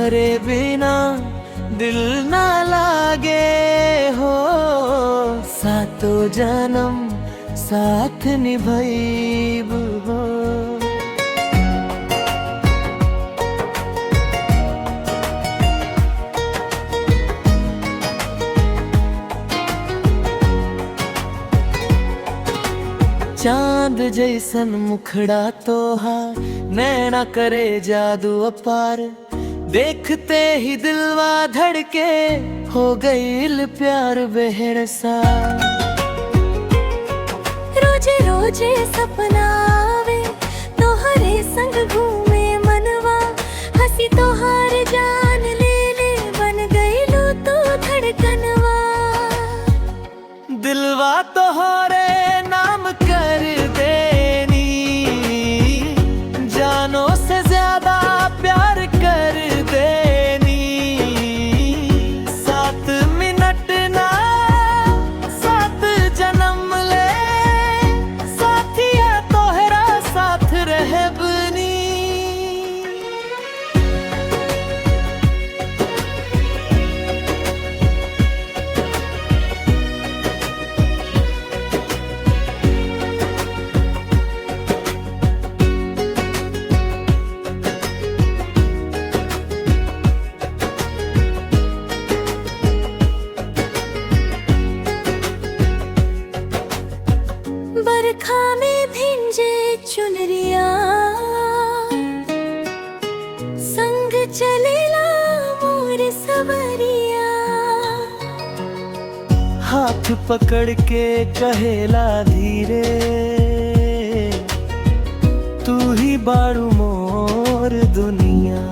तोहरे बिना दिल ना लागे हो। सातो जन्म साथ निभाइब हो। चांद जैसन मुखड़ा तोहार, नैना करे जादू अपार। देखते ही दिलवा धड़के, हो गईल प्यार बेहरसा। रोजे रोजे सपना आवे, तोहरे संग घूमे मनवा। हंसी तोहार जान ले ले, बन गईलू तू धड़कनवा। दिलवा तोहरे नाम कर देनी, जानो से ज्यादा प्यार कर देनी। 7 मिनट ना 7 जन्म ले, साथिया तोहरा साथ रहबनी। बरखा में भिंजे चुनरिया, संग चलेला मोर सवरिया। हाथ पकड़ के कहेला धीरे, तू ही बाड़ू मोर दुनिया।